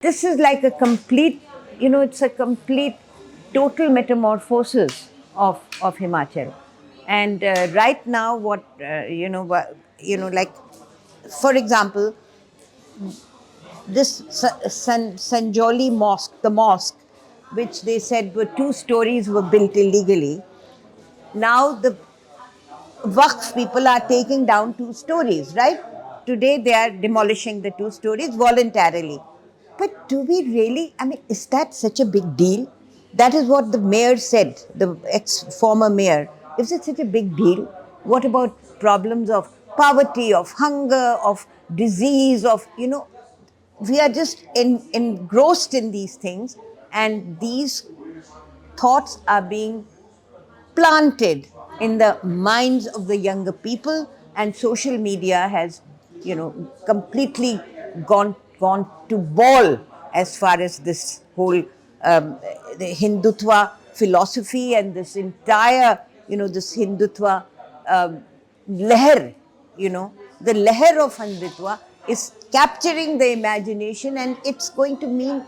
This is like a complete, it's a complete, total metamorphosis of Himachal. And right now, like, for example, this Sanjoli mosque, the mosque, which they said were 2 stories were built illegally. Now the Waqf people are taking down 2 stories, right? Today they are demolishing the 2 stories voluntarily. But do we really, is that such a big deal? That is what the mayor said, the ex-former mayor. Is it such a big deal? What about problems of poverty, of hunger, of disease, we are just engrossed in these things, and these thoughts are being planted in the minds of the younger people, and social media has completely gone to wall as far as this whole the Hindutva philosophy and this entire this Hindutva um, leher, the leher of Hindutva is capturing the imagination, and it's going to mean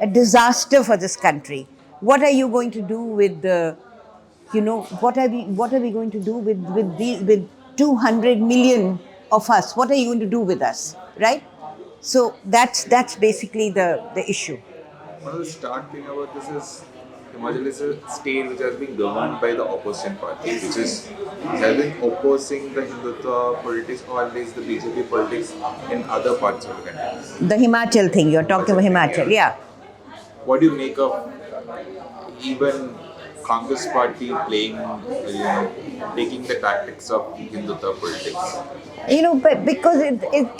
a disaster for this country. What are you going to do with the, what are we going to do with 200 million of us? What are you going to do with us, right? So that's basically the issue. One of the start thing about this is Himachal is a state which has been governed by the opposition party, which has been opposing the Hindutva politics or at least the BJP politics in other parts of the country. The Himachal thing, you're talking about Himachal thing, Himachal, yeah. yeah. What do you make of even Congress party playing, taking the tactics of Hindutva politics? But because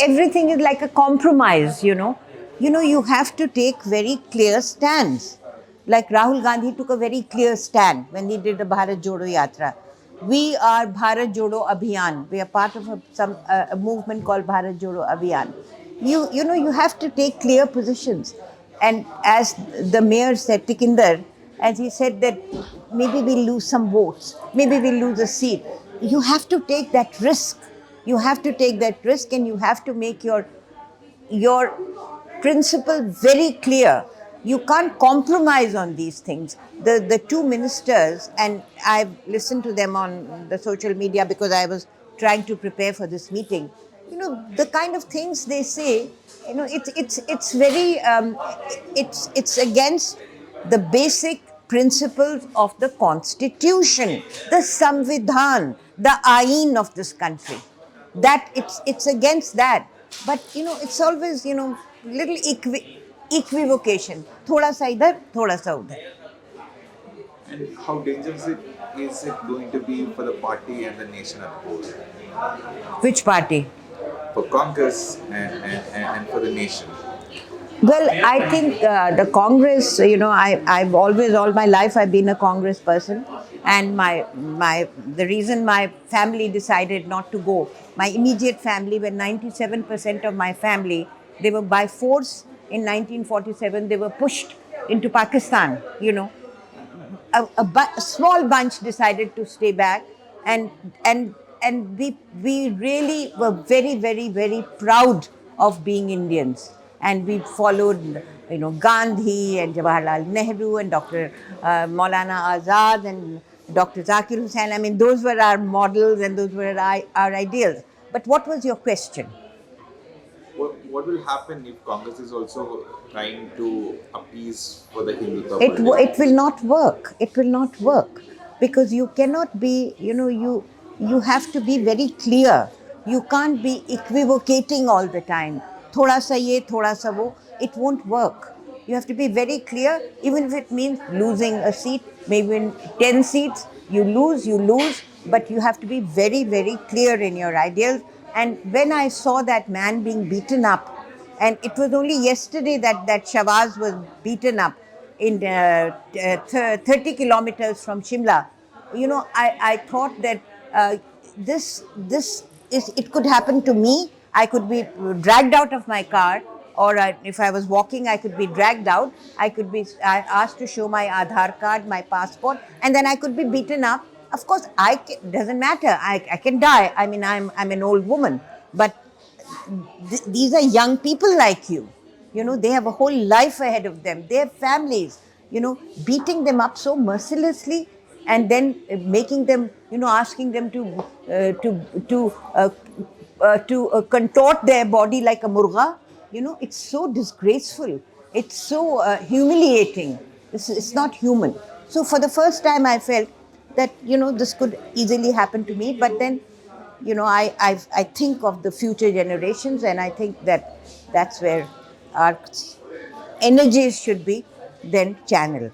everything is like a compromise, you have to take very clear stands. Like Rahul Gandhi took a very clear stand when he did the Bharat Jodo Yatra. We are Bharat Jodo Abhiyan. We are part of a movement called Bharat Jodo Abhiyan. You have to take clear positions. And as the mayor said, Tikinder, as he said that maybe we'll lose some votes, maybe we'll lose a seat. You have to take that risk. You have to take that risk, and you have to make your principle very clear. You can't compromise on these things. The 2 ministers, and I've listened to them on the social media because I was trying to prepare for this meeting. The kind of things they say, it's very it's against the basic principles of the constitution, the Samvidhan, the Ain of this country. That it's against that. But it's always little equivocation. Thoda sa idhar, thoda sa udhar. And how dangerous is it going to be for the party and the nation as a whole? Which party? For Congress and for the nation. Well, I think the Congress, I've always, all my life, I've been a Congress person. And the reason my family decided not to go, my immediate family, when 97% of my family, they were by force in 1947, they were pushed into Pakistan, a small bunch decided to stay back, and we really were very, very, very proud of being Indians, and we followed Gandhi and Jawaharlal Nehru and Dr. Maulana Azad and Dr. Zakir Hussain. I mean, those were our models and those were our ideals. But what was your question? What will happen if Congress is also trying to appease for the Hindutva It politics? will not work. It will not work, because you cannot be, you have to be very clear. You can't be equivocating all the time. Thoda sa ye, thoda sa wo. It won't work. You have to be very clear, even if it means losing a seat, maybe in 10 seats, you lose, but you have to be very, very clear in your ideals. And when I saw that man being beaten up, and it was only yesterday that Shabazz was beaten up in 30 kilometers from Shimla. I thought that this is, it could happen to me. I could be dragged out of my car, or if I was walking, I could be dragged out. I could be asked to show my Aadhaar card, my passport, and then I could be beaten up. Of course, doesn't matter. I can die. I'm an old woman, but these are young people like you. You know, they have a whole life ahead of them. They have families. You know, beating them up so mercilessly, and then making them, you know, asking them to contort their body like a murga. You know, it's so disgraceful. It's so humiliating. It's not human. So for the first time, I felt that, you know, this could easily happen to me. But then, you know, I think of the future generations, and I think that that's where our energies should be then channeled.